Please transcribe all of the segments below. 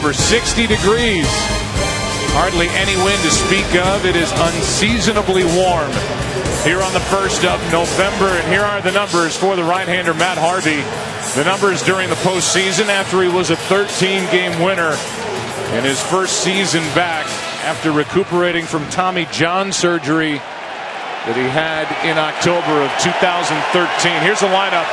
November, 60 degrees. Hardly any wind to speak of. It is unseasonably warm here on the 1st of November. And here are the numbers for the right-hander Matt Harvey. The numbers during the postseason after he was a 13-game winner in his first season back after recuperating from Tommy John surgery that he had in October of 2013. Here's the lineup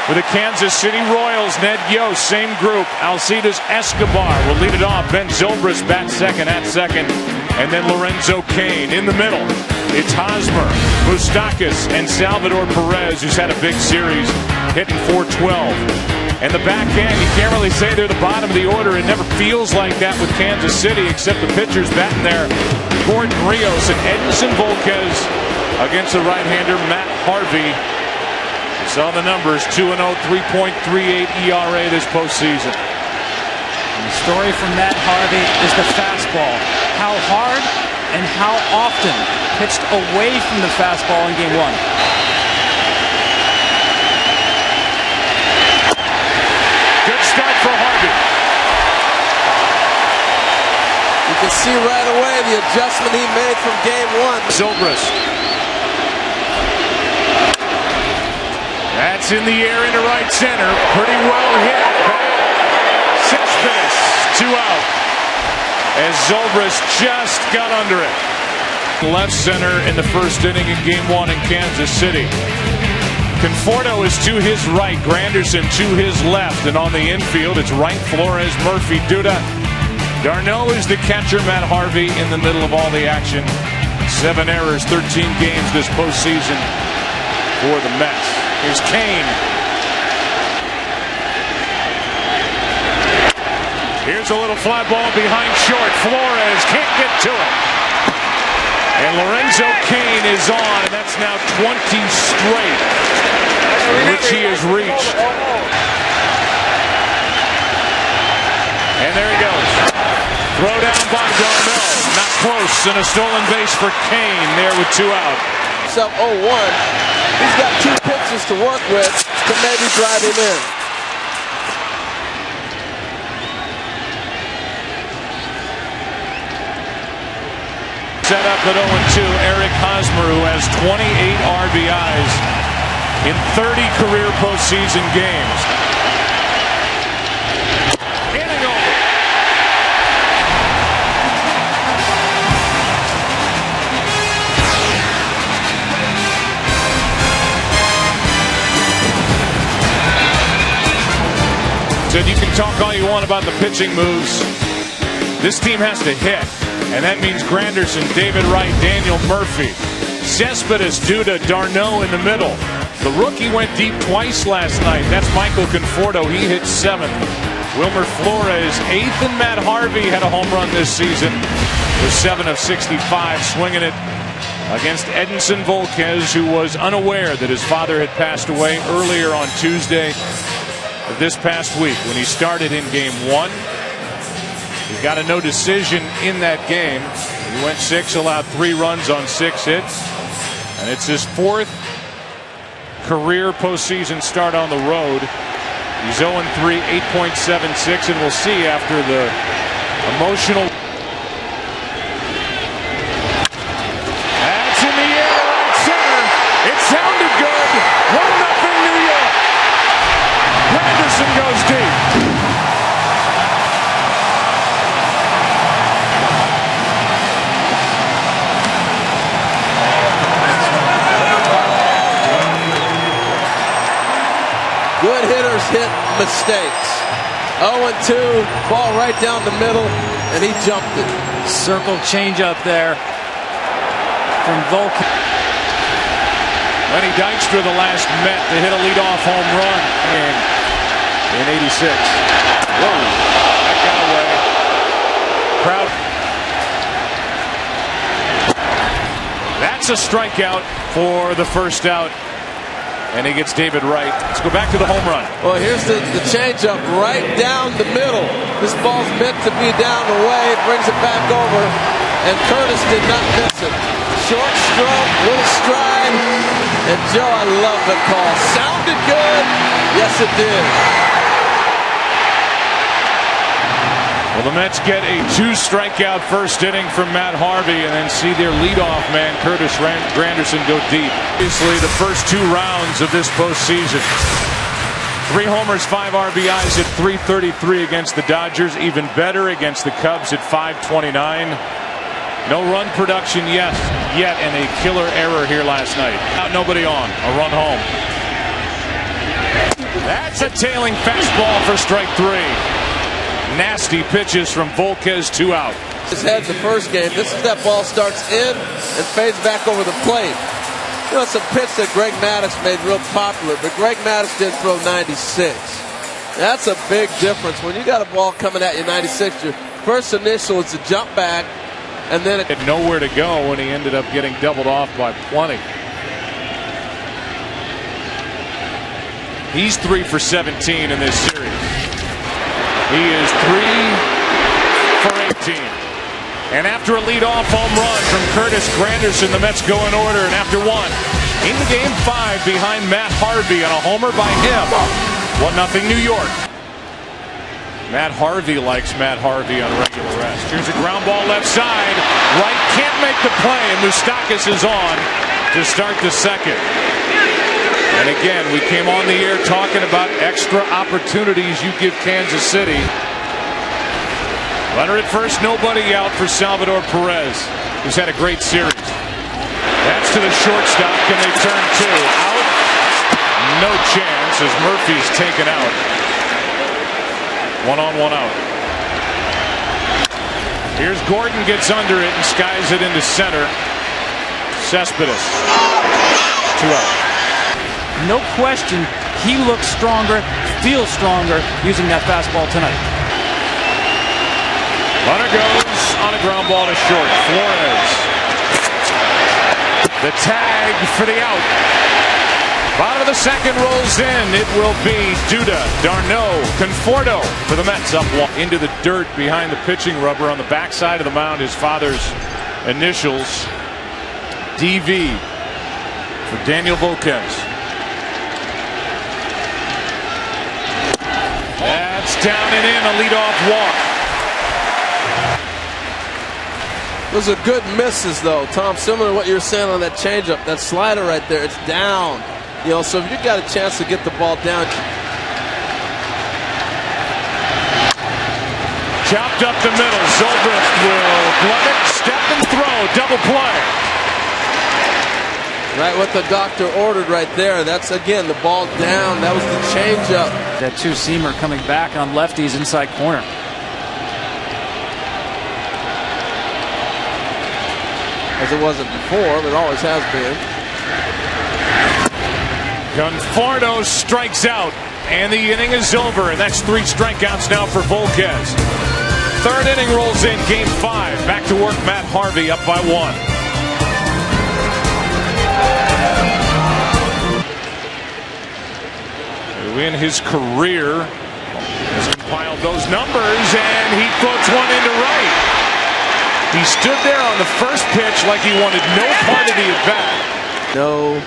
for the Kansas City Royals. Ned Yost, same group. Alcides Escobar will lead it off. Ben Zobrist bats second at second. And then Lorenzo Cain in the middle. It's Hosmer, Moustakas, and Salvador Perez, who's had a big series, hitting .412. And the back end, you can't really say they're the bottom of the order. It never feels like that with Kansas City, except the pitchers batting there. Gordon Rios and Edinson Volquez against the right-hander Matt Harvey. Saw the numbers, 2-0, 3.38 ERA this postseason. The story from Matt Harvey is the fastball. How hard and how often pitched away from the fastball in Game 1. Good start for Harvey. You can see right away the adjustment he made from Game 1. Zobrist. That's in the air into right center. Pretty well hit. Cespedes, 2 out. As Zobrist just got under it. Left center in the first inning in Game 1 in Kansas City. Conforto is to his right. Granderson to his left. And on the infield, it's Wright, Flores, Murphy, Duda. d'Arnaud is the catcher. Matt Harvey in the middle of all the action. 7 errors, 13 games this postseason for the Mets. Here's Cain. Here's a little fly ball behind short. Flores can't get to it. And Lorenzo Cain is on, and that's now 20 straight, which he has reached. And there he goes. Throw down by d'Arnaud. Not close, and a stolen base for Cain there with 2 out. Up 0-1. He's got 2 pitches to work with to maybe drive him in. Set up at 0-2, Eric Hosmer, who has 28 RBIs in 30 career postseason games. Inning over. Said you can talk all you want about the pitching moves. This team has to hit. And that means Granderson, David Wright, Daniel Murphy, Cespedes, Duda, d'Arnaud in the middle. The rookie went deep twice last night. That's Michael Conforto. He hit 7th. Wilmer Flores, 8th, and Matt Harvey had a home run this season with 7 of 65, swinging it against Edinson Volquez, who was unaware that his father had passed away earlier on Tuesday of this past week when he started in Game 1. He got a no decision in that game. He went 6, allowed 3 runs on 6 hits. And it's his 4th career postseason start on the road. He's 0-3, 8.76, and we'll see after the emotional. That's in the air, right center. It sounded good. 1-0 New York. Granderson goes deep. Good hitters hit mistakes. 0-2, ball right down the middle, and he jumped it. Circle changeup there from Volquez. Lenny Dykstra, the last Met to hit a leadoff home run in 86. Whoa, that got away. Crowd. That's a strikeout for the first out. And he gets David Wright. Let's go back to the home run. Well, here's the changeup right down the middle. This ball's meant to be down the way. Brings it back over. And Curtis did not miss it. Short stroke, little stride. And Joe, I love the call. Sounded good. Yes, it did. Well, the Mets get a 2-strikeout first inning from Matt Harvey and then see their leadoff man, Curtis Granderson, go deep. Obviously, the first 2 rounds of this postseason. 3 homers, 5 RBIs at .333 against the Dodgers. Even better against the Cubs at .529. No run production yet, and a killer error here last night. Nobody on, a run home. That's a tailing fastball for strike 3. Nasty pitches from Volquez, 2 out. His head the first game. This is that ball starts in and fades back over the plate. You know, it's a pitch that Greg Maddux made real popular, but Greg Maddux didn't throw 96. That's a big difference. When you got a ball coming at you 96, your first initial is to jump back, and then it had nowhere to go when he ended up getting doubled off by plenty. He's 3 for 17 in this series. He is 3 for 18. And after a leadoff home run from Curtis Granderson, the Mets go in order. And after 1, into Game 5 behind Matt Harvey on a homer by him. 1-0 New York. Matt Harvey likes Matt Harvey on regular rest. Here's a ground ball left side. Wright can't make the play, and Moustakas is on to start the second. And again, we came on the air talking about extra opportunities you give Kansas City. Runner at first, nobody out for Salvador Perez, who's had a great series. That's to the shortstop. Can they turn 2? Out? No chance as Murphy's taken out. 1 on, 1 out. Here's Gordon, gets under it and skies it into center. Cespedes. 2 out. No question, he looks stronger, feels stronger using that fastball tonight. Runner goes on a ground ball to short. Flores. The tag for the out. Bottom of the second rolls in. It will be Duda, d'Arnaud, Conforto for the Mets up 1. Into the dirt behind the pitching rubber on the backside of the mound. His father's initials, DV, for Daniel Volquez. That's down and in, a leadoff walk. Those are good misses, though, Tom. Similar to what you were saying on that changeup, that slider right there, it's down. You know, so if you got a chance to get the ball down. Chopped up the middle. Zobrist will glove it, step and throw, double play. Right, what the doctor ordered right there. That's, again, the ball down. That was the changeup. That 2-seamer coming back on lefty's inside corner. As it wasn't before, but it always has been. Conforto strikes out, and the inning is over, and that's 3 strikeouts now for Volquez. Third inning rolls in, Game 5. Back to work, Matt Harvey up by 1. In his career has compiled those numbers, and he floats one into right. He stood there on the first pitch like he wanted no part of the at-bat. No,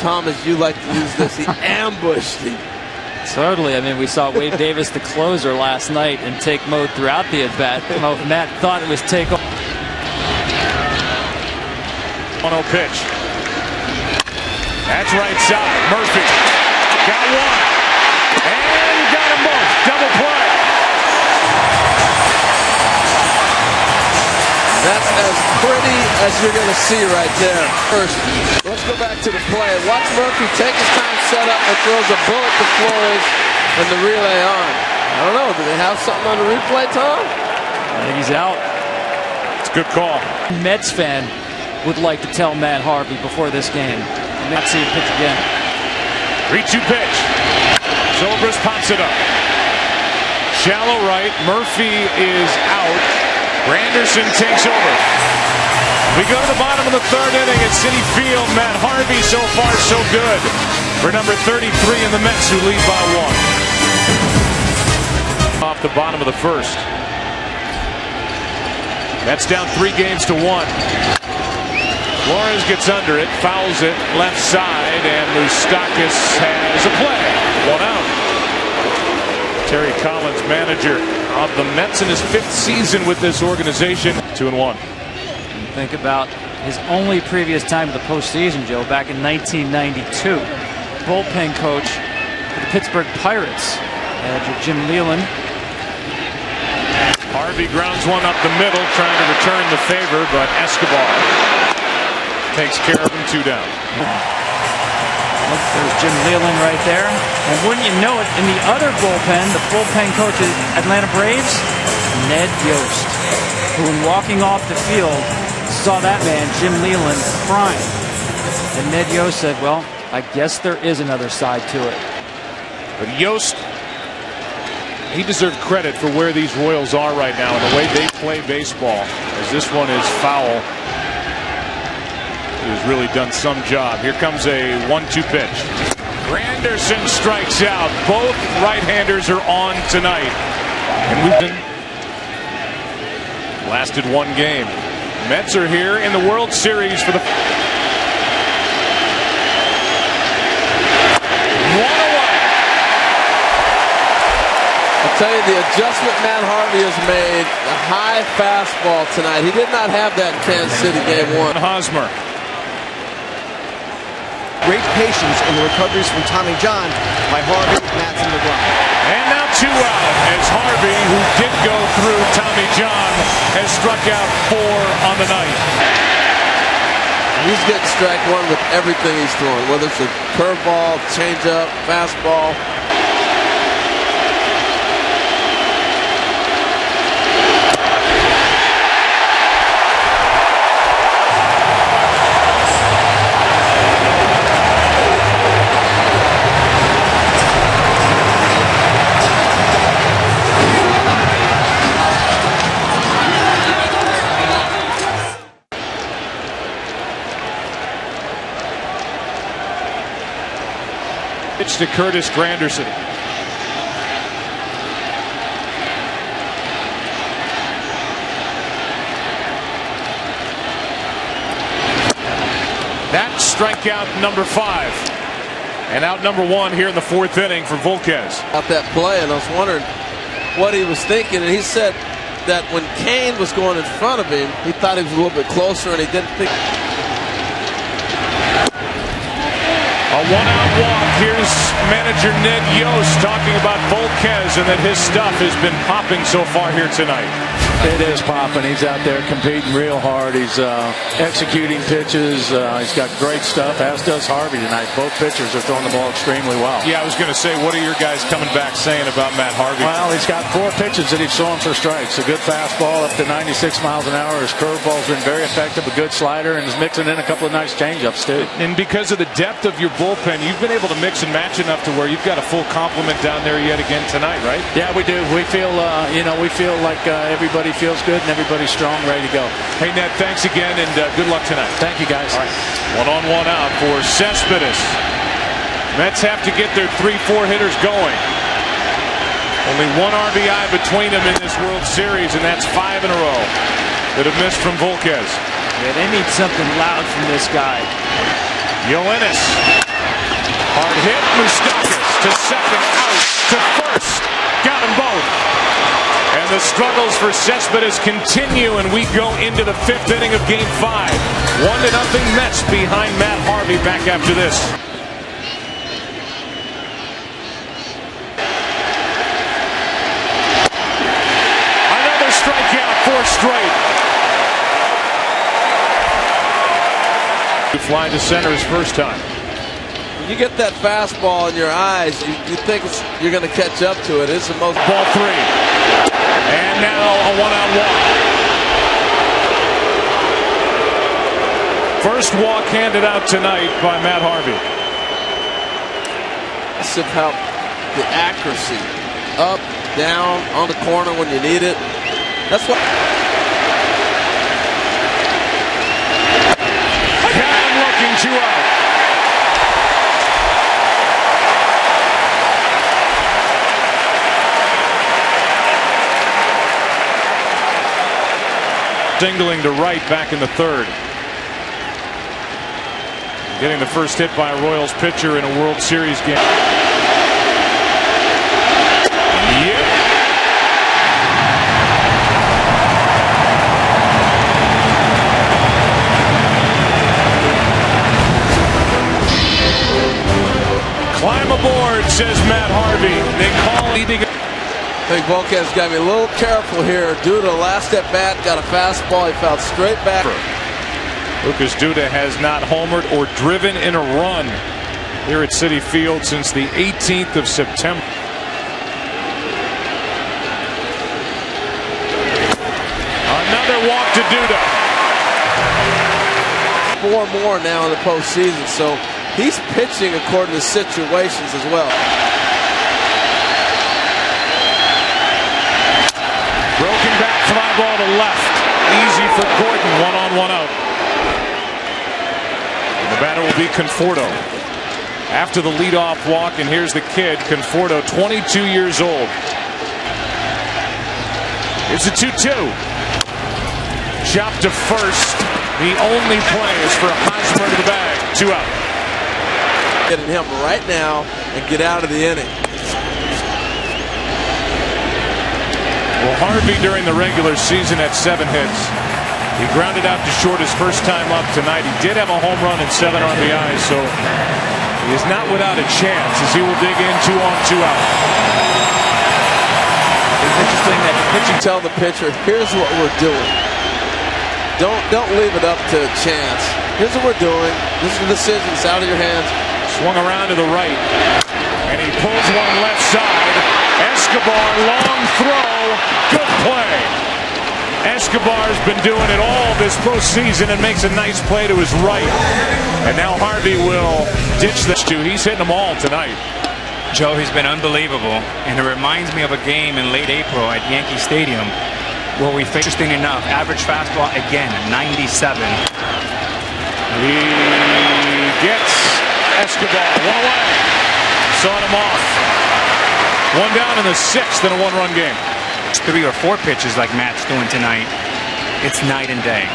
Tom, as you like to use this, he ambushed him. Totally. I mean, we saw Wade Davis, the closer, last night in take mode throughout the at-bat. Matt thought it was take off. 1-0 pitch. That's right side. Murphy got 1. And got them both. Double play. That's as pretty as you're going to see right there. First, let's go back to the play. Watch Murphy take his time, set up, and throws a bullet to Flores and the relay on. I don't know. Do they have something on the replay, Tom? I think he's out. It's a good call. Mets fan would like to tell Matt Harvey before this game. Not see him pitch again. 3-2 pitch. Zobrist pops it up. Shallow right. Murphy is out. Granderson takes over. We go to the bottom of the third inning at Citi Field. Matt Harvey, so far so good for number 33 in the Mets, who lead by 1. Off the bottom of the first. That's down 3 games to 1. Flores gets under it, fouls it left side, and Moustakas has a play. 1 out. Terry Collins, manager of the Mets in his 5th season with this organization. 2-1. Think about his only previous time in the postseason, Joe, back in 1992. Bullpen coach for the Pittsburgh Pirates, manager Jim Leyland. Harvey grounds one up the middle, trying to return the favor, but Escobar takes care of him. 2 down. Look, there's Jim Leyland right there. And wouldn't you know it, in the other bullpen, the bullpen coach of Atlanta Braves, Ned Yost, who in walking off the field saw that man, Jim Leyland, crying. And Ned Yost said, well, I guess there is another side to it. But Yost, he deserved credit for where these Royals are right now and the way they play baseball, as this one is foul. He has really done some job. Here comes a 1-2 pitch. Granderson strikes out. Both right-handers are on tonight. And we've been lasted 1 game. Mets are here in the World Series for the Tell you, the adjustment Matt Harvey has made, the high fastball tonight. He did not have that in Kansas City game 1. Hosmer. Great patience in the recoveries from Tommy John by Harvey, Matson, LeBron. And now 2 out as Harvey, who did go through Tommy John, has struck out 4 on the night. He's getting strike 1 with everything he's throwing, whether it's a curveball, changeup, fastball. Pitch to Curtis Granderson. That's strikeout number 5. And out number 1 here in the 4th inning for Volquez. Out that play, and I was wondering what he was thinking, and he said that when Kane was going in front of him, he thought he was a little bit closer, and he didn't think. A 1-out walk. Here's manager Ned Yost talking about Volquez and that his stuff has been popping so far here tonight. It is popping. He's out there competing real hard. He's executing pitches. He's got great stuff, as does Harvey tonight. Both pitchers are throwing the ball extremely well. Yeah, I was going to say, what are your guys coming back saying about Matt Harvey? Well, he's got 4 pitches that he's throwing for strikes. A good fastball up to 96 miles an hour. His curveball's been very effective. A good slider, and he's mixing in a couple of nice changeups too. And because of the depth of your bullpen, you've been able to mix and match enough to where you've got a full complement down there yet again tonight, right? Yeah, we do. We feel, we feel like everybody feels good and everybody's strong, ready to go. Hey, Ned, thanks again, and good luck tonight. Thank you, guys. All right. 1-on-1 out for Cespedes. Mets have to get their 3-4 hitters going. Only 1 RBI between them in this World Series, and that's 5 in a row that have missed from Volquez. Yeah, they need something loud from this guy. Yoenis. Hard hit. Moustakas to second, out to first. Got them both. And the struggles for Cespedes continue, and we go into the 5th inning of Game 5. 1-0 Mets behind Matt Harvey. Back after this. Another strikeout, 4 straight. Fly to center his first time. When you get that fastball in your eyes, you think you're going to catch up to it. It's the most. Ball 3. And now a 1-out walk. First walk handed out tonight by Matt Harvey. Massive help. The accuracy. Up, down, on the corner when you need it. That's what. Cannon looking 2 out. Singling to right back in the 3rd. Getting the first hit by a Royals pitcher in a World Series game. Yeah. Volquez's got to be a little careful here. Duda last at bat got a fastball. He fouled straight back. Lucas Duda has not homered or driven in a run here at Citi Field since the 18th of September. Another walk to Duda. 4 more now in the postseason, so he's pitching according to situations as well. Broken back fly ball to left. Easy for Gordon. 1-on-1 out. And the batter will be Conforto. After the leadoff walk, and here's the kid, Conforto, 22 years old. Here's the 2-2. Chop to first. The only play is for Hosmer to the bag. 2 out. Getting him right now and get out of the inning. Well, Harvey during the regular season had 7 hits. He grounded out to short his first time up tonight. He did have a home run and 7 RBIs, so he is not without a chance as he will dig in 2 on 2 out. It's interesting that pitching tell the pitcher, here's what we're doing. Don't leave it up to chance. Here's what we're doing. This is the decision. It's out of your hands. Swung around to the right, and he pulls one left side. Escobar, long throw, good play. Escobar's been doing it all this postseason and makes a nice play to his right. And now Harvey will ditch this too. He's hitting them all tonight. Joe, he's been unbelievable, and it reminds me of a game in late April at Yankee Stadium where we faced, interesting enough, average fastball again, 97. He gets Escobar 1 away. Sawed him off. 1 down in the 6th in a 1-run game. 3 or 4 pitches like Matt's doing tonight. It's night and day.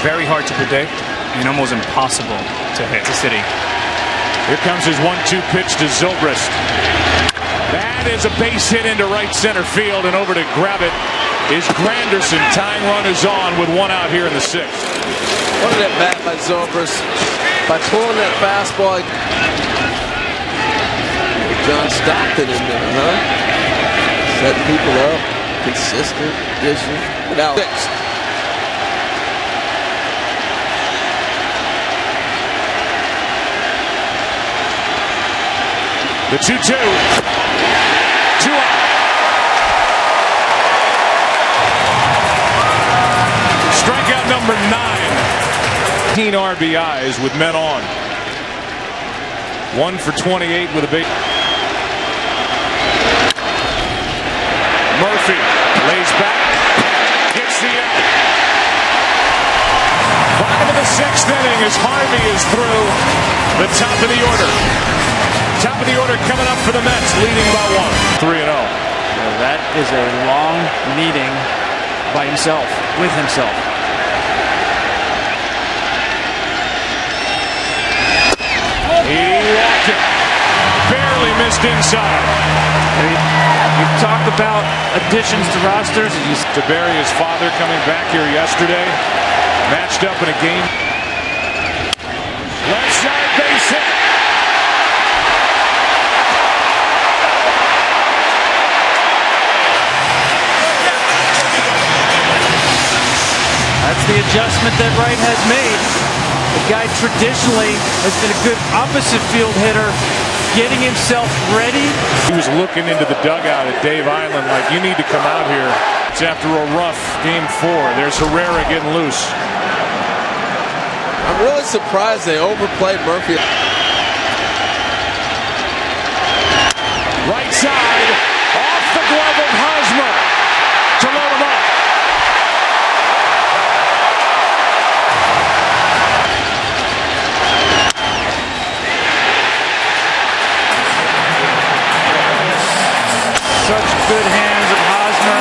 Very hard to predict and almost impossible to hit the City. Here comes his 1-2 pitch to Zobrist. That is a base hit into right center field, and over to grab it is Granderson. Tying runners on with 1 out here in the 6th. What did that bat by Zobrist? By pulling that fastball. John Stockton in there, huh? Setting people up. Consistent vision. Now 6th. The 2-2. 2 out. Strikeout number 9. 15 RBIs with men on. 1 for 28 with a big. Murphy lays back, gets the out. Bottom of the 6th inning as Harvey is through the top of the order. Top of the order coming up for the Mets, leading by 1. 3-0. Well, that is a long meeting by himself, with himself. He walked it. Barely missed inside. You've talked about additions to rosters. Tiberia's father coming back here yesterday. Matched up in a game. Left side base hit. That's the adjustment that Wright has made. The guy traditionally has been a good opposite field hitter, getting himself ready. He was looking into the dugout at Dave Island like, you need to come out here. It's after a rough game 4. There's Herrera getting loose. I'm really surprised they overplayed Murphy. Right side, off the glove of Hosmer to load him up. Such good hands of Hosmer.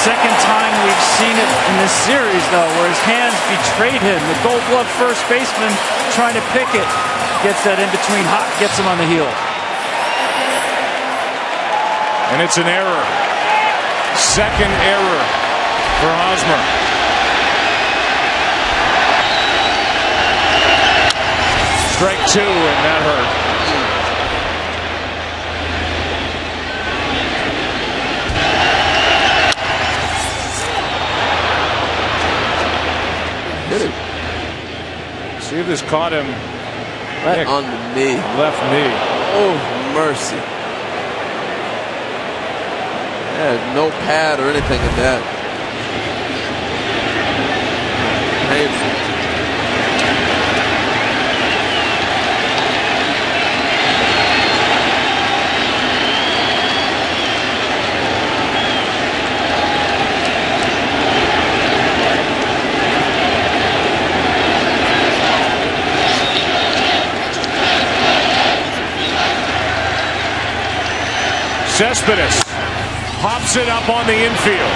Second time we've seen it in this series, though, where his hands betrayed him. The Gold Glove first baseman trying to pick it. Gets that in between, gets him on the heel. And it's an error. Second error for Hosmer. Strike 2, and that hurt. See if this caught him. Nick, on the knee. left knee. Oh, mercy. Yeah, no pad or anything in that. Painful. Cespedes hops it up on the infield.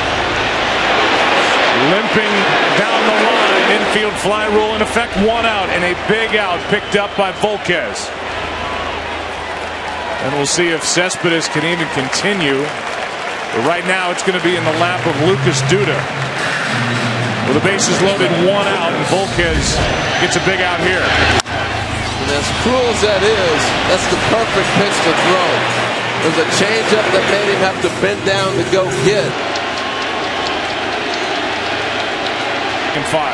Limping down the line. Infield fly rule in effect. 1 out and a big out picked up by Volquez. And we'll see if Cespedes can even continue. But right now it's going to be in the lap of Lucas Duda. With the bases loaded, 1 out, and Volquez gets a big out here. And as cruel as that is, that's the perfect pitch to throw. There's a changeup that made him have to bend down to go get. And 5.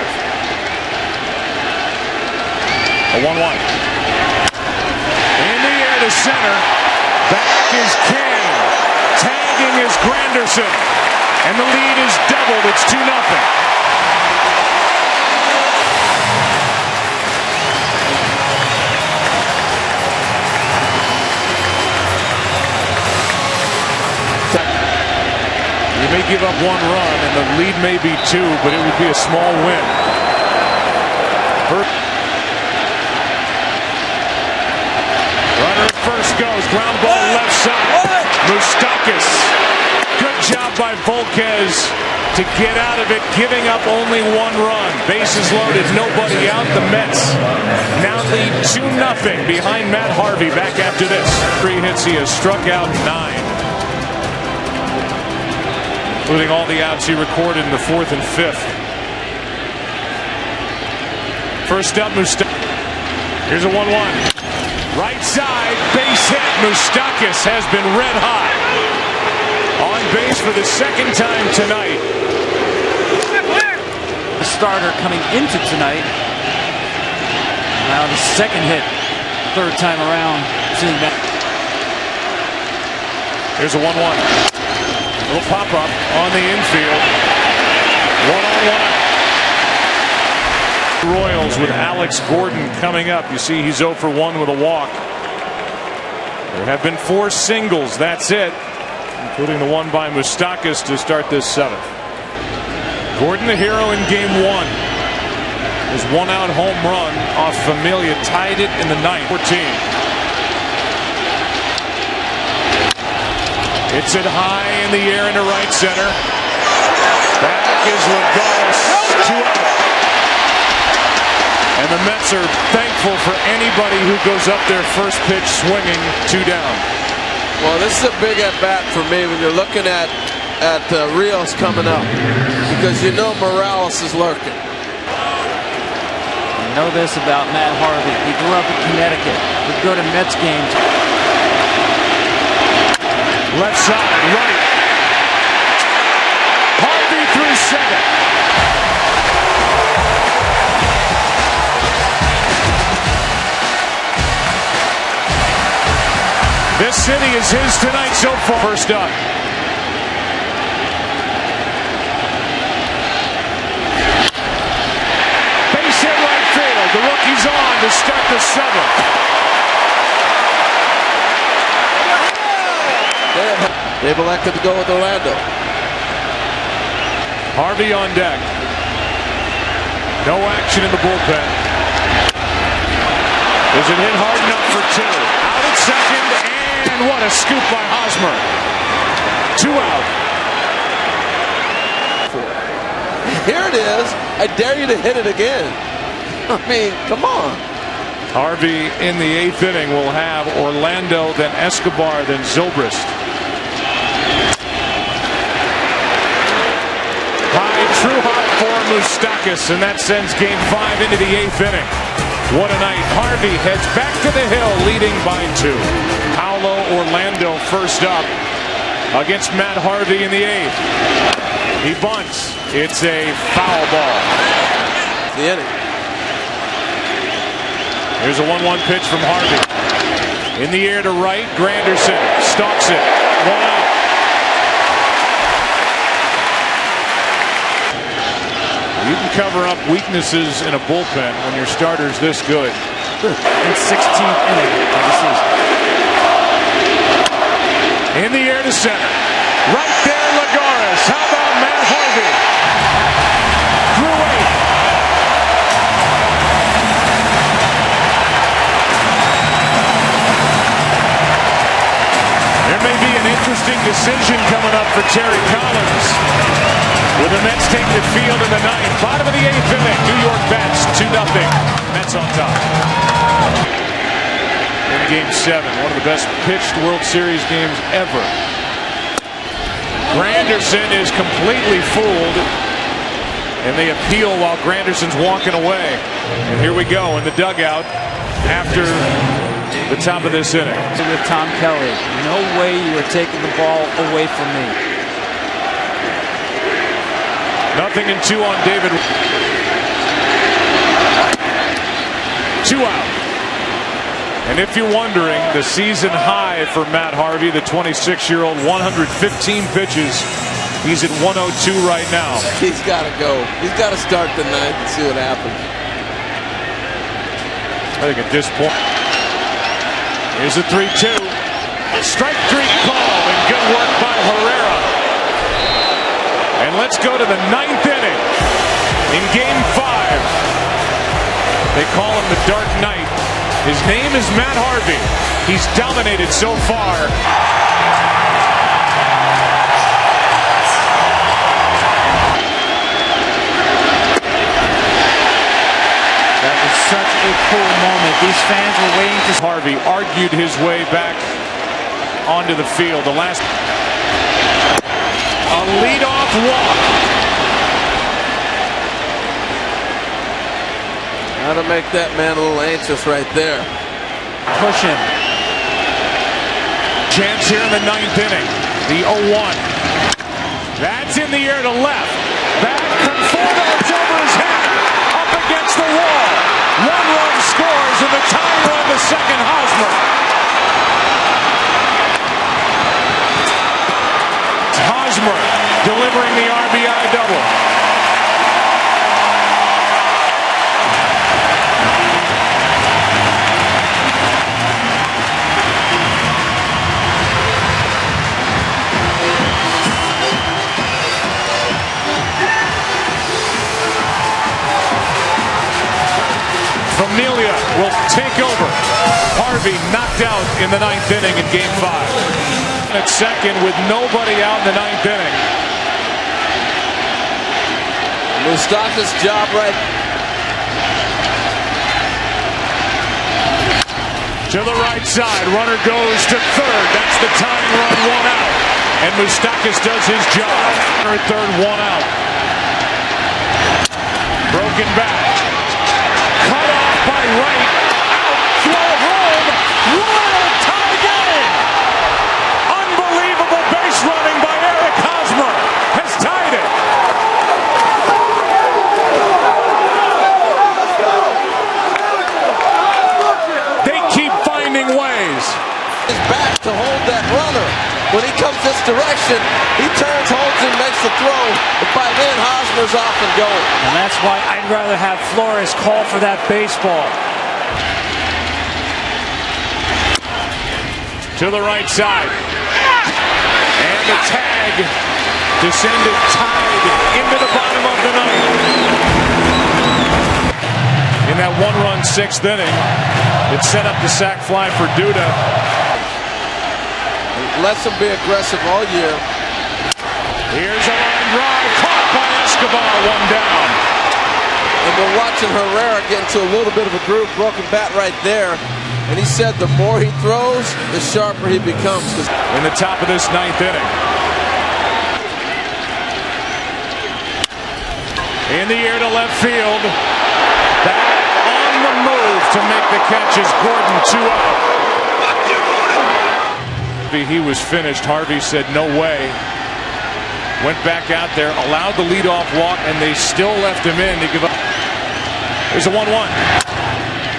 A 1-1. In the air to center. Back is King. Tagging is Granderson. And the lead is doubled. It's 2-0. You may give up 1 run, and the lead may be 2, but it would be a small win. Runner at first goes. Ground ball left side. Moustakas. Good job by Volquez to get out of it, giving up only 1 run. Bases loaded, nobody out. The Mets now lead 2-0 behind Matt Harvey back after this. 3 hits, he has struck out 9. Including all the outs he recorded in the 4th and 5th. First up, Moustakas. Here's a 1-1. Right side, base hit. Moustakas has been red hot. On base for the 2nd time tonight. The starter coming into tonight. Now the 2nd hit. 3rd time around. Seeing that. Here's a 1-1. Little pop-up on the infield. 1-on-1. Royals with Alex Gordon coming up. You see he's 0 for 1 with a walk. There have been 4 singles. That's it. Including the one by Moustakas to start this 7th. Gordon the hero in game 1. His 1-out home run off Familia tied it in the 9th. 14. Hits it high in the air into right center. Back is Lagares. 2 out. And the Mets are thankful for anybody who goes up there first pitch swinging 2 down. Well, this is a big at-bat for me when you're looking at Rios coming up. Because you know Morales is lurking. You know this about Matt Harvey. He grew up in Connecticut. He'd go to Mets games. Left side, right. Harvey through 2nd. This city is his tonight so far. First up. Base hit right field. The rookie's on to start the 7th. They've elected to go with Orlando. Harvey on deck. No action in the bullpen. Is it hit hard enough for 2? Out at 2nd, and what a scoop by Hosmer. 2 out. Here it is. I dare you to hit it again. I mean, come on. Harvey in the 8th inning will have Orlando, then Escobar, then Zobrist. True hot for Moustakas, and that sends game 5 into the 8th inning. What a night. Harvey heads back to the hill, leading by 2. Paulo Orlando first up against Matt Harvey in the 8th. He bunts. It's a foul ball. The inning. Here's a 1-1 pitch from Harvey. In the air to right, Granderson stalks it. 1 out. You can cover up weaknesses in a bullpen when your starter's this good. In 16th inning of the season. In the air to center. Right there, Lagares. How about Matt Harvey? Through 8. There may be an interesting decision coming up for Terry Collins. With the Mets take the field in the 9th. Bottom of the 8th inning. New York bats 2-0. Mets on top. In Game 7, one of the best pitched World Series games ever. Granderson is completely fooled. And they appeal while Granderson's walking away. And here we go in the dugout after the top of this inning. With Tom Kelly, no way you are taking the ball away from me. 0-2 on David. 2 out. And if you're wondering, the season high for Matt Harvey, the 26-year-old, 115 pitches. He's at 102 right now. He's got to go. He's got to start the 9th and see what happens. I think at this point. Here's a 3-2. Strike 3 call, and good work by Herrera. And let's go to the 9th inning. In Game 5. They call him the Dark Knight. His name is Matt Harvey. He's dominated so far. That was such a cool moment. These fans were waiting to... Harvey argued his way back onto the field. The last... A leadoff walk. How to make that man a little anxious right there. Push him. Chance here in the 9th inning. The 0-1. That's in the air to left. Back, Conforto's over his head. Up against the wall. 1 run scores in the tying run to second, Hosmer. Hosmer delivering the RBI double. Familia will take over. Harvey knocked out in the 9th inning in Game 5. At second with nobody out in the 9th inning. Moustakas' job right. To the right side, runner goes to third. That's the tying run, 1 out. And Moustakas does his job. Third, 1 out. Broken back. Cut off by right. Out, throw home. Wild tie game. Unbelievable base running by Eric Hosmer has tied it. They keep finding ways. His back to hold that runner. When he comes this direction, he turns, holds him, makes the throw. But by then, Hosmer's off and going. And that's why I'd rather have Flores call for that baseball. To the right side. And the tag to send it tied into the bottom of the 9th. In that 1-run 6th inning, it set up the sac fly for Duda. Lets him be aggressive all year. Here's a line drive caught by Escobar, 1 down. And we're watching Herrera get into a little bit of a groove, broken bat right there. And he said the more he throws, the sharper he becomes. In the top of this 9th inning. In the air to left field. Back on the move to make the catch is Gordon, 2 out. He was finished. Harvey said no way. Went back out there, allowed the leadoff walk, and they still left him in to give up. There's a 1-1.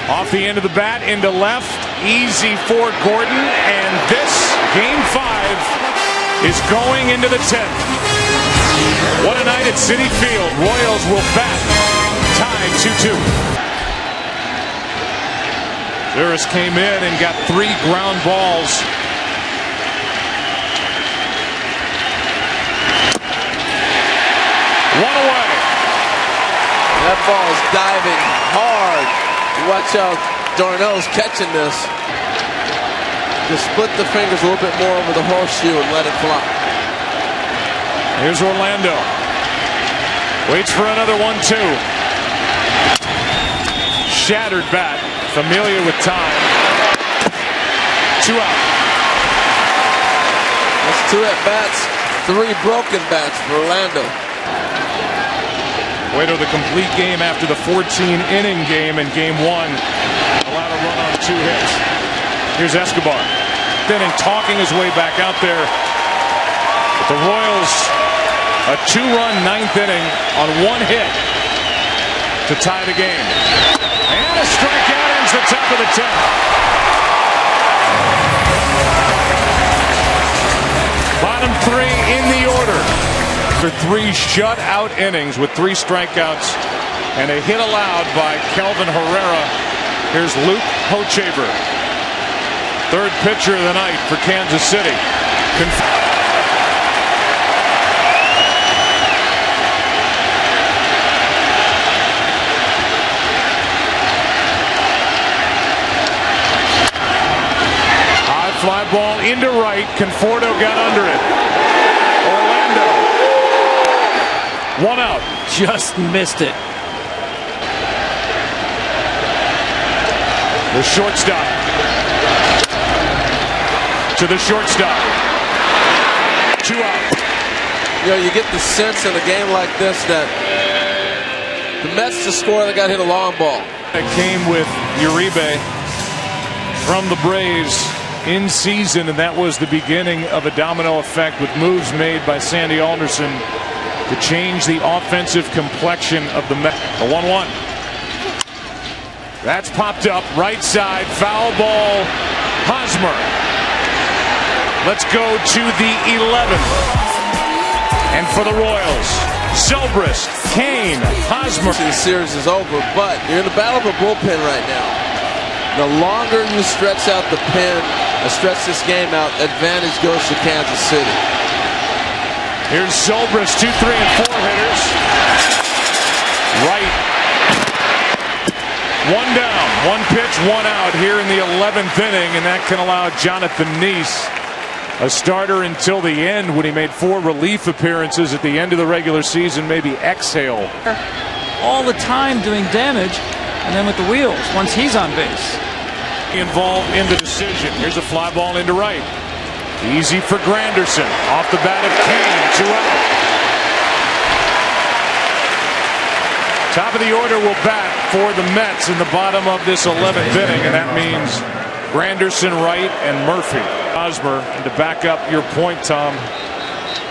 Off the end of the bat, into left. Easy for Gordon. And this, Game 5, is going into the 10th. What a night at Citi Field. Royals will bat. Tied 2-2. Zuris came in and got 3 ground balls. One away. That ball is diving hard. Watch out, Darnell's catching this. Just split the fingers a little bit more over the horseshoe and let it fly. Here's Orlando. Waits for another 1-2. Shattered bat. Familia with time. 2 out. That's 2 at-bats, 3 broken bats for Orlando. Cueto the complete game after the 14-inning game in Game 1. Allowed a run on 2 hits. Here's Escobar. Inning, talking his way back out there. But the Royals, a 2-run 9th inning on 1 hit to tie the game. And a strikeout ends the top of the 10th. Bottom 3 in the order. For 3 shutout innings with 3 strikeouts and a hit allowed by Kelvin Herrera. Here's Luke Hochevar. 3rd pitcher of the night for Kansas City. High fly ball into right. Conforto got under it. Orlando. 1 out. Just missed it. The shortstop. To the shortstop. 2 out. You know, you get the sense in a game like this that the Mets to score, they got to hit a long ball. It came with Uribe from the Braves in season, and that was the beginning of a domino effect with moves made by Sandy Alderson to change the offensive complexion of the Mets. A 1-1. That's popped up. Right side. Foul ball. Hosmer. Let's go to the 11th. And for the Royals, Zobrist, Kane, Hosmer. The series is over, but you're in the battle of a bullpen right now. The longer you stretch out the pen, stretch this game out, advantage goes to Kansas City. Here's Zobrist, 2, 3, and 4 hitters. Right. 1 down, 1 pitch, 1 out here in the 11th inning, and that can allow Jonathan Neese, a starter until the end when he made 4 relief appearances at the end of the regular season, maybe exhale. All the time doing damage, and then with the wheels, once he's on base. Involved in the decision. Here's a fly ball into right. Easy for Granderson. Off the bat of Kane, 2 out. Top of the order will bat for the Mets in the bottom of this 11th inning, and that means Granderson, Wright, and Murphy. Hosmer, and to back up your point, Tom,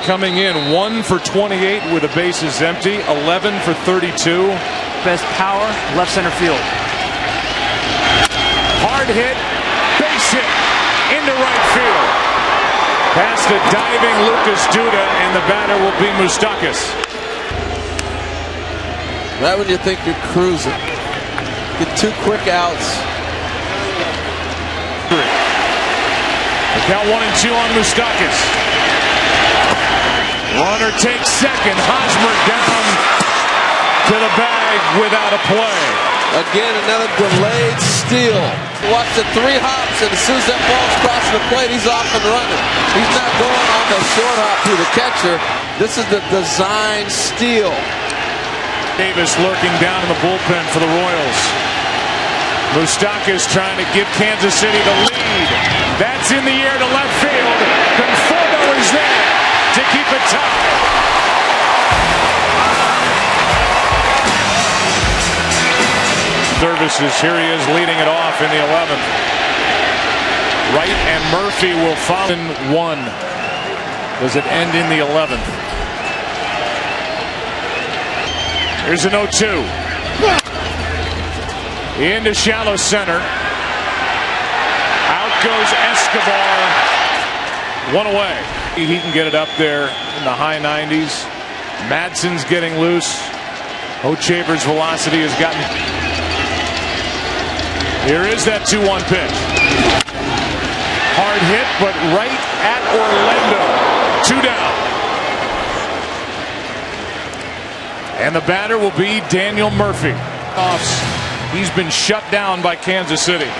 coming in 1 for 28 with the bases empty, 11 for 32. Best power, left center field. Hard hit, base hit, into right field. Past a diving Lucas Duda, and the batter will be Moustakas. Right when you think you're cruising. Get 2 quick outs. The count 1 and 2 on Moustakas. Runner takes second. Hosmer down to the bag without a play. Again, another delayed steal. Watch the 3 hops, and as soon as that ball's crossing the plate, he's off and running. He's not going on the short hop to the catcher. This is the design steal. Davis lurking down in the bullpen for the Royals. Moustakas trying to give Kansas City the lead. That's in the air to left field. Conforto is there to keep it tied. Services, here he is leading it off in the 11th. Wright and Murphy will follow in 1. Does it end in the 11th? Here's an 0-2. Into shallow center. Out goes Escobar. One away. He can get it up there in the high 90s. Madsen's getting loose. Hochevar's velocity has gotten. Here is that 2-1 pitch. Hard hit, but right at Orlando. 2 down. And the batter will be Daniel Murphy. He's been shut down by Kansas City.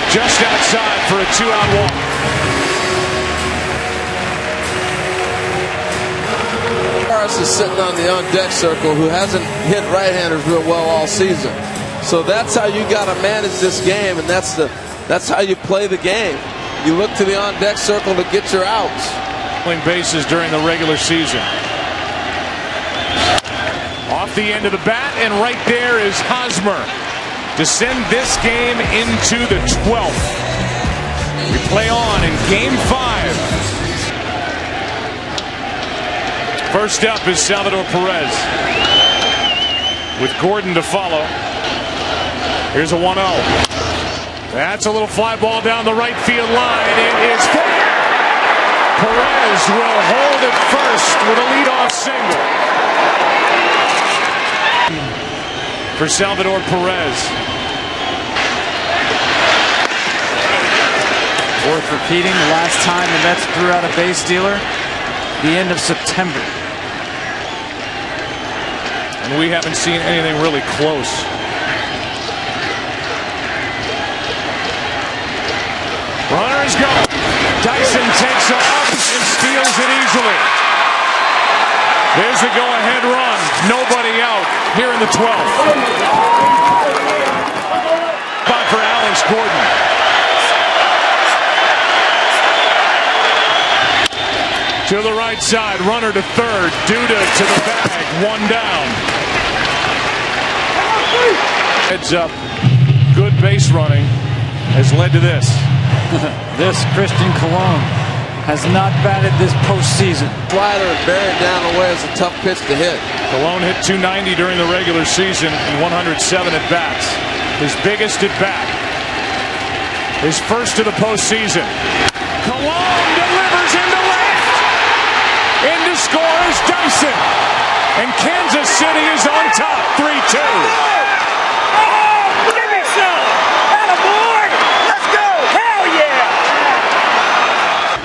Just outside for a 2-out walk. Harris is sitting on the on-deck circle, who hasn't hit right-handers real well all season. So that's how you got to manage this game, and that's how you play the game. You look to the on-deck circle to get your outs. Playing bases during the regular season. Off the end of the bat, and right there is Hosmer to send this game into the 12th. We play on in Game 5. First up is Salvador Perez, with Gordon to follow. Here's a 1-0. That's a little fly ball down the right field line. It is fair. Perez will hold it first with a leadoff single for Salvador Perez. Worth repeating, the last time the Mets threw out a base stealer, the end of September. And we haven't seen anything really close. Runners go. Dyson takes off and steals it easily. There's the go-ahead run. Nobody out here in the 12th. Spot for Alex Gordon. To the right side, runner to third. Duda to the bag, 1 down. Heads up, good base running has led to this. This Christian Colon has not batted this postseason. Slider and buried down away is a tough pitch to hit. Colon hit 290 during the regular season and 107 at bats. His biggest at bat. His first of the postseason. Colon delivers into left. Into scores Dyson. And Kansas City is on top, 3-2.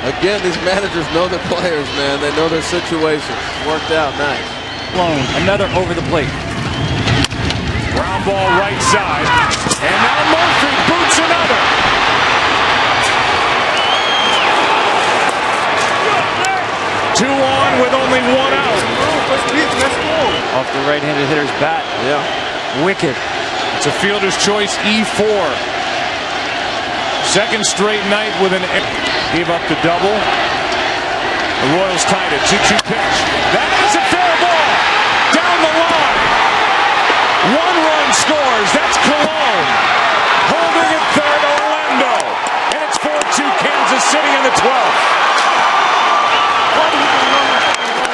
Again, these managers know their players, man. They know their situations. Worked out nice. Lone, another over the plate. Ground ball right side. And now Murphy boots another. Two on with only 1 out. Off the right-handed hitter's bat. Yeah. Wicked. It's a fielder's choice E4. Second straight night with an gave up the double. The Royals tied it. 2-2 pitch. That is a fair ball. Down the line. 1 run scores. That's Colon. Holding it third, Orlando. And it's 4-2 Kansas City in the 12th.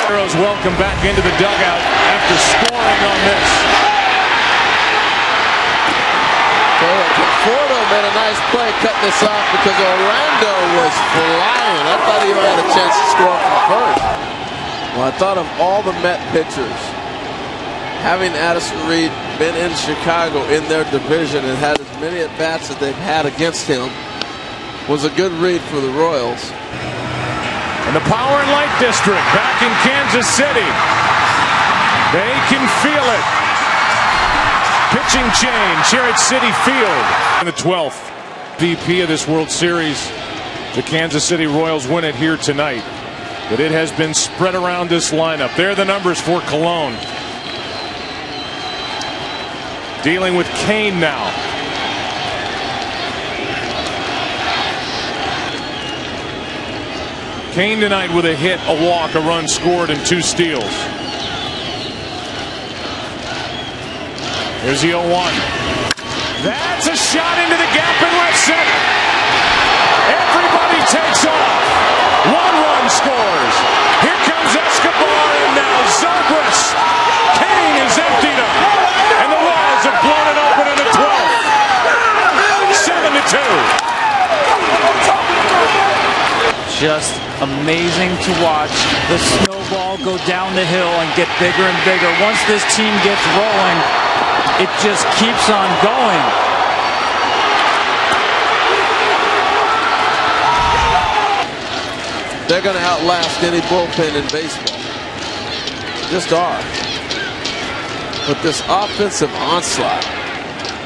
Heroes welcome back into the dugout after scoring on this. Conforto made a nice play cutting this off because Orlando was flying. I thought he had a chance to score from first. Well, I thought of all the Met pitchers, having Addison Reed been in Chicago in their division and had as many at-bats as they've had against him, was a good read for the Royals. And the Power and Light District back in Kansas City. They can feel it. Pitching change here at Citi Field. In the 12th VP of this World Series, the Kansas City Royals win it here tonight. But it has been spread around this lineup. There are the numbers for Colon. Dealing with Kane now. Kane tonight with a hit, a walk, a run scored, and 2 steals. Here's the 0-1. That's a shot into the gap in left center. Everybody takes Just amazing to watch the snowball go down the hill and get bigger and bigger. Once this team gets rolling, it just keeps on going. They're going to outlast any bullpen in baseball. Just are. But this offensive onslaught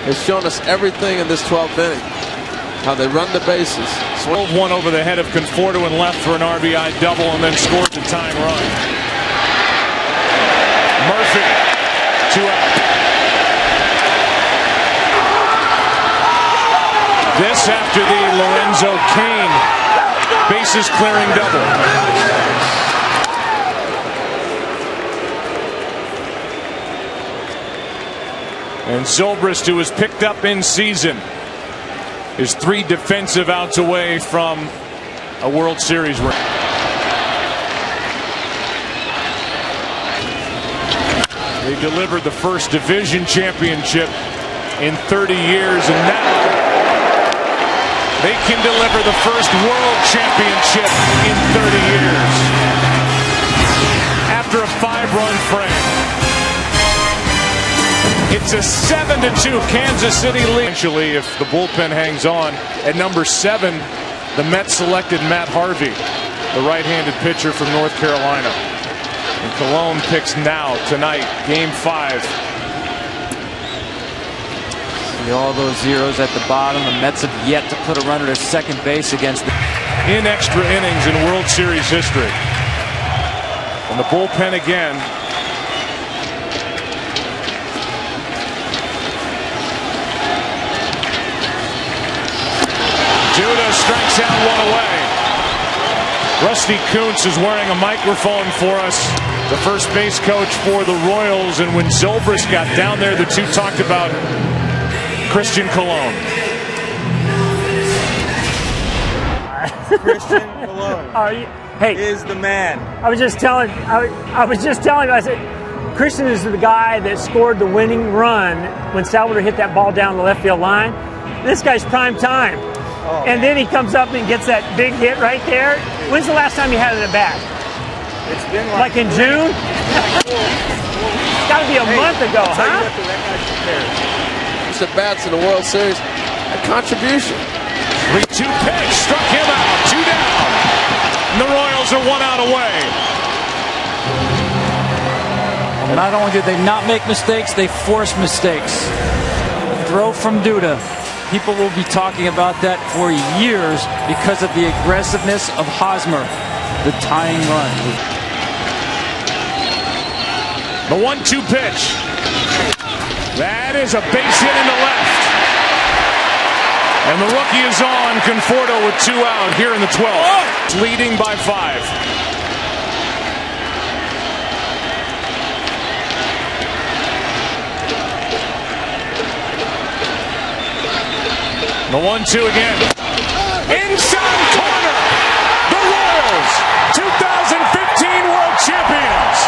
has shown us everything in this 12th inning. How they run the bases. Swirled one over the head of Conforto and left for an RBI double and then scored the tying run. Murphy, 2 out. This after the Lorenzo Cain bases clearing double. And Zobrist, who was picked up in season, is 3 defensive outs away from a World Series ring. They delivered the first division championship in 30 years, and now they can deliver the first world championship in 30 years. After a 5-run frame. It's a 7-2 Kansas City lead. Eventually, if the bullpen hangs on, at number 7, the Mets selected Matt Harvey, the right-handed pitcher from North Carolina. And Colon picks now, tonight, Game 5. See all those zeros at the bottom. The Mets have yet to put a runner to second base against the... In extra innings in World Series history. And the bullpen again. Duda strikes out one away. Rusty Kuntz is wearing a microphone for us, the first base coach for the Royals. And when Zobrist got down there, the two talked about Christian Colon. Christian Colon is the man. I was just telling you, I said, Christian is the guy that scored the winning run when Salvador hit that ball down the left field line. This guy's prime time. Oh, and then he comes up and gets that big hit right there. When's the last time you had it at bat? It's been like in June? It's got to be a month ago, I'll tell huh? you what, the Red Guys prepared. The bats in the World Series, a contribution. 3-2 pitch, struck him out, 2 down. And the Royals are 1 out away. Well, not only did they not make mistakes, they forced mistakes. Throw from Duda. People will be talking about that for years because of the aggressiveness of Hosmer, the tying run. The 1-2 pitch. That is a base hit into left. And the rookie is on. Conforto with 2 out here in the 12th. Leading by 5. The 1-2 again. Inside corner. The Royals, 2015 World Champions.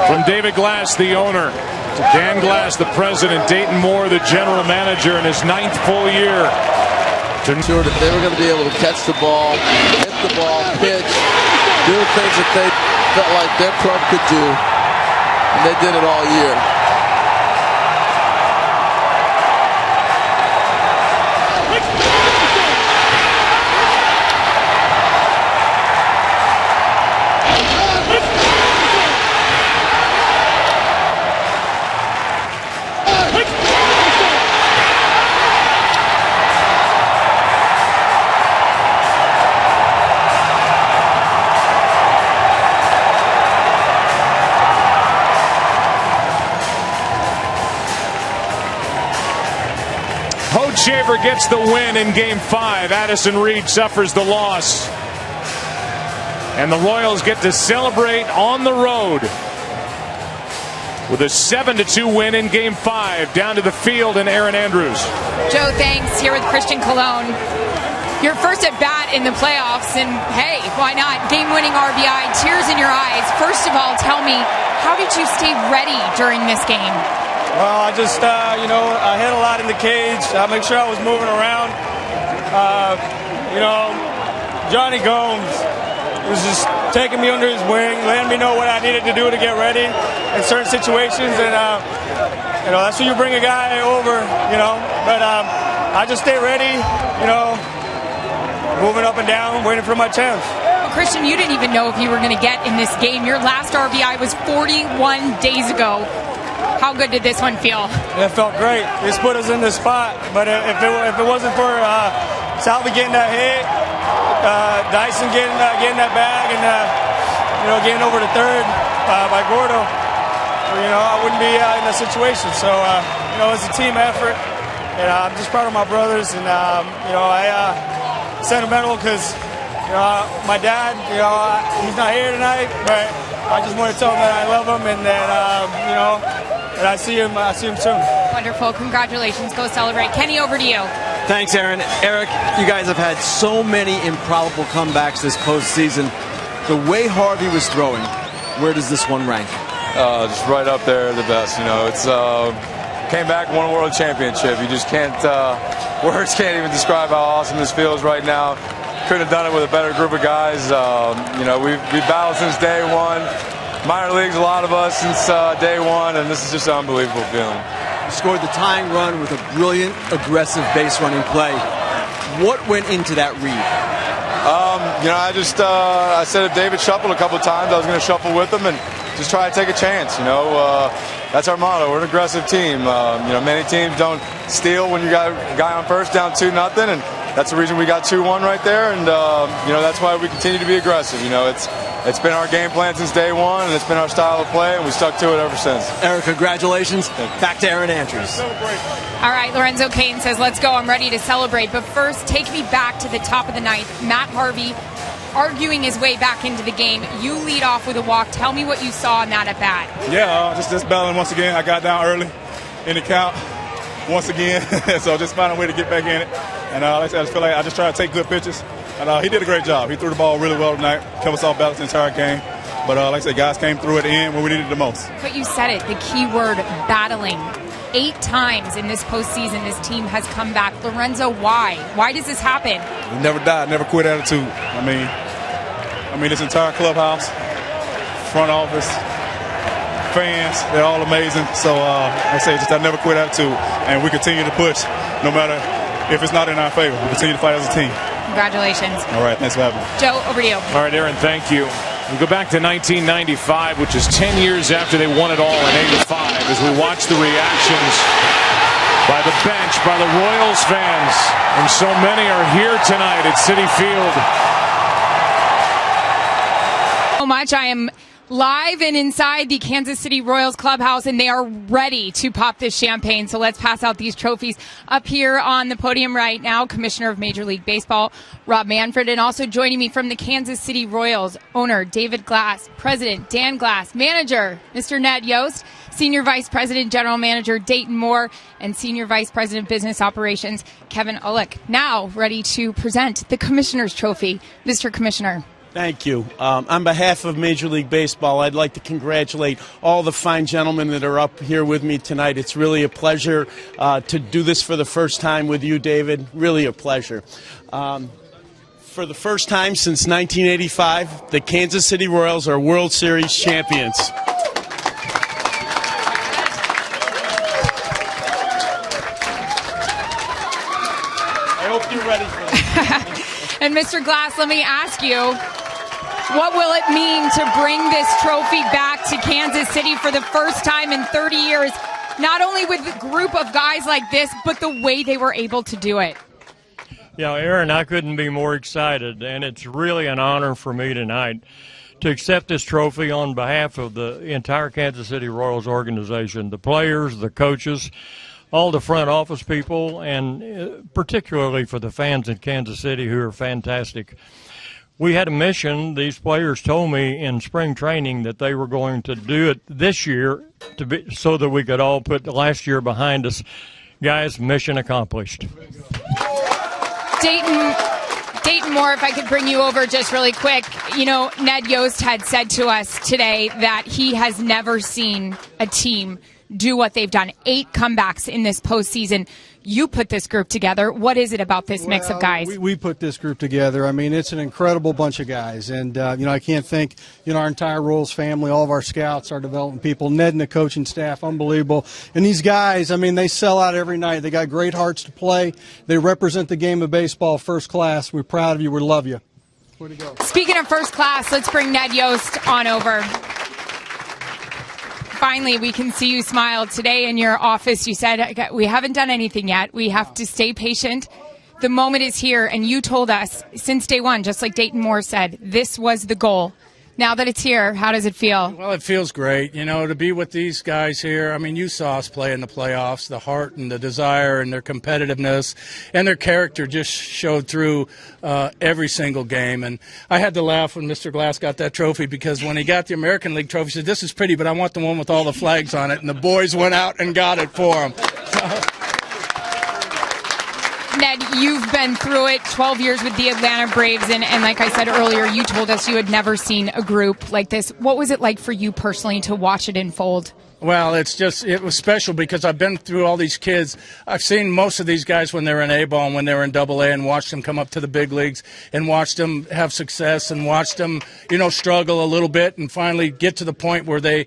From David Glass, the owner, to Dan Glass, the president, Dayton Moore, the general manager, in his 9th full year. Sure that they were going to be able to catch the ball, hit the ball, pitch, do things that they felt like their club could do, and they did it all year. Shaver gets the win in Game 5. Addison Reed suffers the loss. And the Royals get to celebrate on the road with a 7-2 win in Game 5. Down to the field and Erin Andrews. Joe, thanks. Here with Christian Colon. Your first at bat in the playoffs, and hey, why not? Game-winning RBI, tears in your eyes. First of all, tell me, how did you stay ready during this game? Well, I just, I hit a lot in the cage. I make sure I was moving around. Johnny Gomes was just taking me under his wing, letting me know what I needed to do to get ready in certain situations. And, that's when you bring a guy over, But I just stay ready, moving up and down, waiting for my chance. Well, Christian, you didn't even know if you were going to get in this game. Your last RBI was 41 days ago. How good did this one feel? It felt great. It's put us in this spot. But if it wasn't for Salvi getting that hit, Dyson getting that bag, and getting over to third by Gordo, I wouldn't be in that situation. So it's a team effort, and I'm just proud of my brothers. And sentimental because my dad, he's not here tonight, but I just want to tell him that I love him, and that and I see him soon. Wonderful. Congratulations. Go celebrate. Kenny, over to you. Thanks, Aaron. Eric, you guys have had so many improbable comebacks this postseason. The way Harvey was throwing, where does this one rank? Just right up there, the best. It's came back, won a world championship. You just can't, words can't even describe how awesome this feels right now. Couldn't have done it with a better group of guys. We've battled since day one. Minor leagues, a lot of us since day one, and this is just an unbelievable feeling. You scored the tying run with a brilliant, aggressive base running play. What went into that read? I said if David shuffled a couple of times, I was going to shuffle with him and just try to take a chance. That's our motto. We're an aggressive team. Many teams don't steal when you got a guy on first down 2-0, and that's the reason we got 2-1 right there. And that's why we continue to be aggressive. It's been our game plan since day one, and it's been our style of play, and we stuck to it ever since. Eric, congratulations. Back to Erin Andrews. All right, Lorenzo Cain says, let's go. I'm ready to celebrate. But first, take me back to the top of the ninth. Matt Harvey arguing his way back into the game. You lead off with a walk. Tell me what you saw in that at-bat. Yeah, just battling once again. I got down early in the count once again, so just find a way to get back in it. And like I said, I just feel like I just try to take good pitches. And he did a great job. He threw the ball really well tonight, kept us off balance the entire game. But like I said, guys came through at the end when we needed it the most. But you said it, the key word, battling. 8 times in this postseason, this team has come back. Lorenzo, why? Why does this happen? Never die, never quit attitude. I mean, this entire clubhouse, front office, fans, they're all amazing. So I say just that never quit attitude, and we continue to push no matter if it's not in our favor. We continue to fight as a team. Congratulations. All right, thanks for having me. Joe, over to you. All right, Aaron, thank you. We go back to 1995, which is 10 years after they won it all in 85, as we watch the reactions by the bench, by the Royals fans. And so many are here tonight at Citi Field. So much. I am live and inside the Kansas City Royals clubhouse, and they are ready to pop this champagne. So let's pass out these trophies. Up here on the podium right now, Commissioner of Major League Baseball, Rob Manfred, and also joining me from the Kansas City Royals, owner David Glass, President Dan Glass, manager Mr. Ned Yost, Senior Vice President, General Manager Dayton Moore, and Senior Vice President, Business Operations, Kevin Ulick. Now ready to present the Commissioner's Trophy. Mr. Commissioner. Thank you. On behalf of Major League Baseball, I'd like to congratulate all the fine gentlemen that are up here with me tonight. It's really a pleasure to do this for the first time with you, David. Really a pleasure. For the first time since 1985, the Kansas City Royals are World Series champions. I hope you're ready for that. And Mr. Glass, let me ask you, what will it mean to bring this trophy back to Kansas City for the first time in 30 years, not only with a group of guys like this, but the way they were able to do it? Yeah, Aaron, I couldn't be more excited, and it's really an honor for me tonight to accept this trophy on behalf of the entire Kansas City Royals organization, the players, the coaches, all the front office people, and particularly for the fans in Kansas City who are fantastic. We had a mission. These players told me in spring training that they were going to do it this year so that we could all put the last year behind us. Guys, mission accomplished. Dayton Moore, if I could bring you over just really quick. You know, Ned Yost had said to us today that he has never seen a team do what they've done. 8 comebacks in this postseason. You put this group together. What is it about this mix of guys? We put this group together. I mean, it's an incredible bunch of guys. And, I can't thank, our entire Royals family, all of our scouts, our development people, Ned and the coaching staff, unbelievable. And these guys, I mean, they sell out every night. They got great hearts to play. They represent the game of baseball first class. We're proud of you. We love you. Way to go. Speaking of first class, let's bring Ned Yost on over. Finally, we can see you smile. Today in your office, you said, we haven't done anything yet. We have to stay patient. The moment is here, and you told us since day one, just like Dayton Moore said, this was the goal. Now that it's here, how does it feel? Well, it feels great, to be with these guys here. I mean, you saw us play in the playoffs. The heart and the desire and their competitiveness and their character just showed through every single game. And I had to laugh when Mr. Glass got that trophy because when he got the American League trophy, he said, this is pretty, but I want the one with all the flags on it. And the boys went out and got it for him. Ned, you've been through it, 12 years with the Atlanta Braves, and like I said earlier, you told us you had never seen a group like this. What was it like for you personally to watch it unfold? Well, it was special because I've been through all these kids. I've seen most of these guys when they were in A-ball and when they were in AA and watched them come up to the big leagues and watched them have success and watched them, struggle a little bit and finally get to the point where they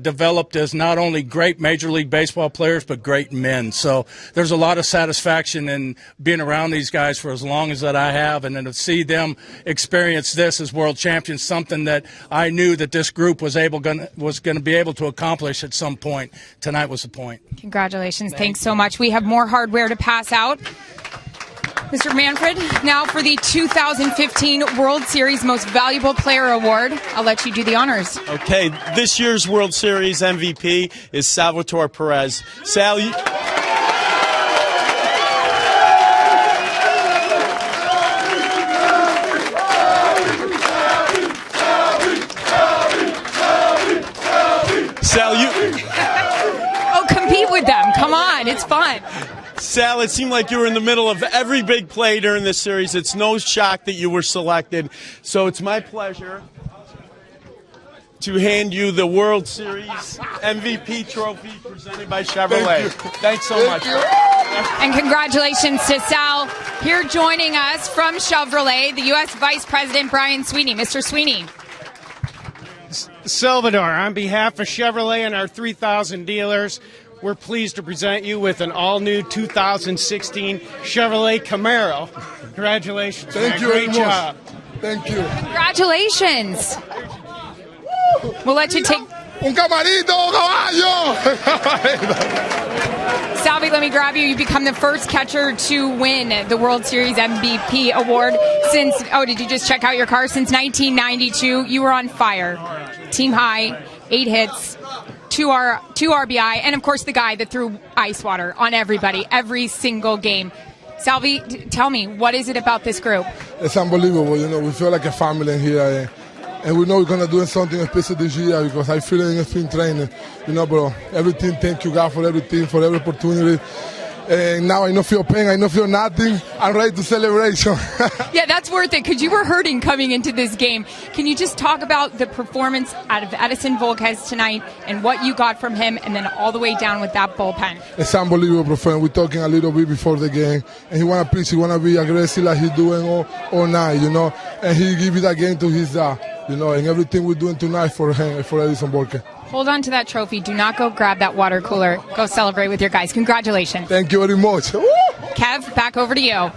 developed as not only great Major League Baseball players but great men. So there's a lot of satisfaction in being around these guys for as long as that I have, and then to see them experience this as world champions, something that I knew that this group was going to be able to accomplish at some point. Tonight was the point. Congratulations. Thanks so much. We have more hardware to pass out. Mr. Manfred, now for the 2015 World Series Most Valuable Player Award. I'll let you do the honors. Okay, this year's World Series MVP is Salvador Perez. Sal, Oh, compete with them. Come on. It's fun. Sal, it seemed like you were in the middle of every big play during this series. It's no shock that you were selected. So it's my pleasure to hand you the World Series MVP trophy presented by Chevrolet. Thanks so much. And congratulations to Sal. Here joining us from Chevrolet, the U.S. Vice President Brian Sweeney. Mr. Sweeney. Salvador, on behalf of Chevrolet and our 3,000 dealers, we're pleased to present you with an all-new 2016 Chevrolet Camaro. Congratulations. Thank you very much. Great job. Thank you. Congratulations. We'll let you take... Un camarito, caballo! Salvi, let me grab you. You become the first catcher to win the World Series MVP award since... Oh, did you just check out your car? Since 1992, you were on fire. Team high, 8 hits, 2 RBI, and of course the guy that threw ice water on everybody, every single game. Salvi, tell me, what is it about this group? It's unbelievable. We feel like a family here. And we know we're going to do something special this year because I feel it in spring training. But everything, thank you, God, for everything, for every opportunity. And now I don't feel pain, I don't feel nothing. I'm ready to celebration. Yeah, that's worth it because you were hurting coming into this game. Can you just talk about the performance out of Edison Volquez tonight and what you got from him and then all the way down with that bullpen? It's unbelievable, friend. We're talking a little bit before the game, and he want to pitch, he want to be aggressive like he's doing all night, you know, and he give it that game to his you know, and everything we're doing tonight for him, for Edison Volquez. Hold on to that trophy. Do not go grab that water cooler. Go celebrate with your guys. Congratulations. Thank you very much. Woo! Kev, back over to you.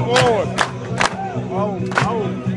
Forward. Oh.